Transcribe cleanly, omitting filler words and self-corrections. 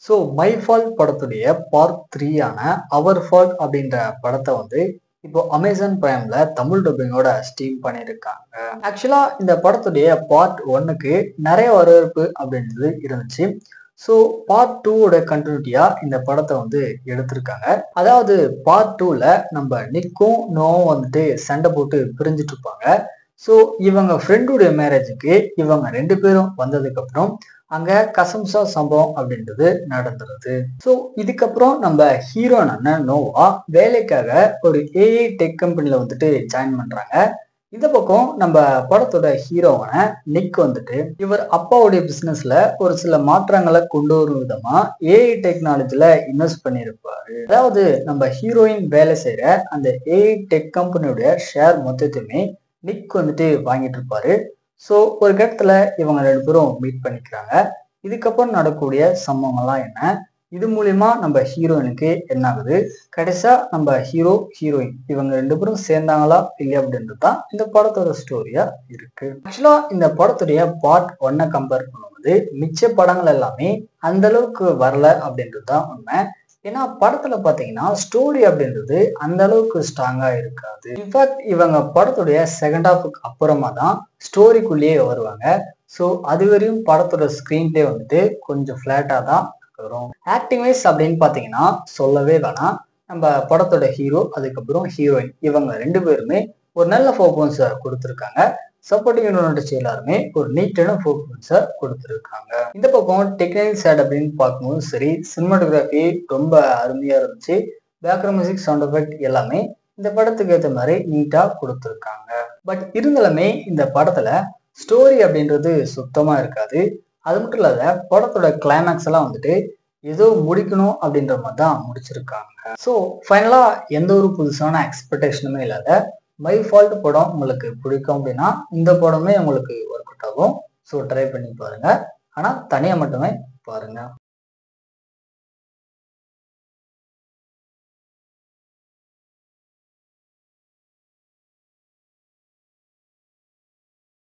So my fault படத்துடைய part 3 ஆன அவர் fault அப்படின்ற படத்தை வந்து இப்போ அமேசான் பிரைம்ல தமிழ் டப்பிங்கோட ஸ்ட்ரீம் பண்ணியிருக்காங்க. ஆக்சுவலா இந்த படத்துடைய பார்ட் 1க்கு நிறைய வரவேற்பு அப்படின்றது இருந்துச்சு. ஸோ பார்ட் 2வோட கண்டினியூட்டியா இந்த படத்தை வந்து எடுத்திருக்காங்க. அதாவது பார்ட் 2ல நம்ம நிக்கும் நோவும் வந்துட்டு சண்டை போட்டு பிரிஞ்சுட்டு இருப்பாங்க. ஸோ இவங்க ஃப்ரெண்டுடைய மேரேஜுக்கு இவங்க 2 பேரும் வந்ததுக்கு அப்புறம் அங்க கசம்சா சம்பவம் அப்படின்றது நடந்துருது. ஸோ இதுக்கப்புறம் நம்ம ஹீரோனான நோவா வேலைக்காக ஒரு ஏஐ டெக் கம்பெனில வந்துட்டு ஜாயின் பண்றாங்க. இந்த பக்கம் நம்ம படத்தோட ஹீரோவான நிக் வந்துட்டு இவர் அப்பாவுடைய பிசினஸ்ல ஒரு சில மாற்றங்களை கொண்டு வரும் விதமா ஏஐ டெக்னாலஜில இன்வெஸ்ட் பண்ணியிருப்பாரு. அதாவது நம்ம ஹீரோயின் வேலை செய்யற அந்த ஏஐ டெக் கம்பெனியோட ஷேர் மொத்தத்தையுமே நிக் வந்துட்டு வாங்கிட்டு இருப்பாரு. ஸோ ஒரு கட்டத்துல இவங்க 2 பேரும் மீட் பண்ணிக்கிறாங்க. இதுக்கப்புறம் நடக்கக்கூடிய சம்பவங்கள்லாம் என்ன, இது மூலியமா நம்ம ஹீரோயினுக்கு என்ன ஆகுது, கடைசியா நம்ம ஹீரோயின் இவங்க 2 பேரும் சேர்ந்தாங்களா இல்லையா அப்படின்றது தான் இந்த படத்தோட ஸ்டோரியா இருக்கு. ஆக்சுவலா இந்த படத்துடைய பார்ட் 1 கம்பேர் பண்ணும்போது மிச்ச படங்கள் எல்லாமே அந்த அளவுக்கு வரல அப்படின்றது தான் உண்மை. ஏன்னா படத்துல பாத்தீங்கன்னா ஸ்டோரி அப்படின்றது அந்த அளவுக்கு ஸ்ட்ராங்கா இருக்காது. இன்ஃபேக்ட் இவங்க படத்துடைய செகண்ட் ஹாஃபுக்கு அப்புறமா தான் ஸ்டோரிக்குள்ளேயே வருவாங்க. ஸோ அது வரையும் படத்தோட ஸ்கிரீன் பிளே வந்துட்டு கொஞ்சம் ஃபிளாட்டா தான் வரும். ஆக்டிங் வைஸ் அப்படின்னு பாத்தீங்கன்னா சொல்லவே வேணாம். நம்ம படத்தோட ஹீரோ அதுக்கப்புறம் ஹீரோயின் இவங்க 2 பேருமே ஒரு நல்ல பர்ஃபார்மன்ஸை கொடுத்துருக்காங்க. சப்போர்ட்டிங் நடிச்ச எல்லாருமே ஒரு நீட்டான பர்ஃபார்மன்ஸை கொடுத்துருக்காங்க. இந்த பக்கம் டெக்னிக்கல் சைடு அப்படின்னு பார்க்கும்போது சரி, சினிமாட்டோகிராஃபி ரொம்ப அருமையா இருந்துச்சு. பேக்ரவுண்ட் மியூசிக், சவுண்ட் எஃபெக்ட் எல்லாமே இந்த படத்துக்கு ஏற்ற மாதிரி நீட்டா கொடுத்துருக்காங்க. பட் இருந்தாலுமே இந்த படத்துல ஸ்டோரி அப்படின்றது சுத்தமா இருக்காது. அது மட்டும் இல்லாத படத்தோட கிளைமேக்ஸ் எல்லாம் வந்துட்டு ஏதோ முடிக்கணும் அப்படின்ற மாதிரி தான் முடிச்சிருக்காங்க. ஸோ ஃபைனலா எந்த ஒரு புதுசான எக்ஸ்பெக்டேஷனுமே இல்லாத மை ஃபால்ட் படம் உங்களுக்கு பிடிக்கும் அப்படின்னா இந்த படமே உங்களுக்கு ஒர்க் அவுட் ஆகும். ஸோ ட்ரை பண்ணி பாருங்க. ஆனா தனியா மட்டுமே பாருங்க.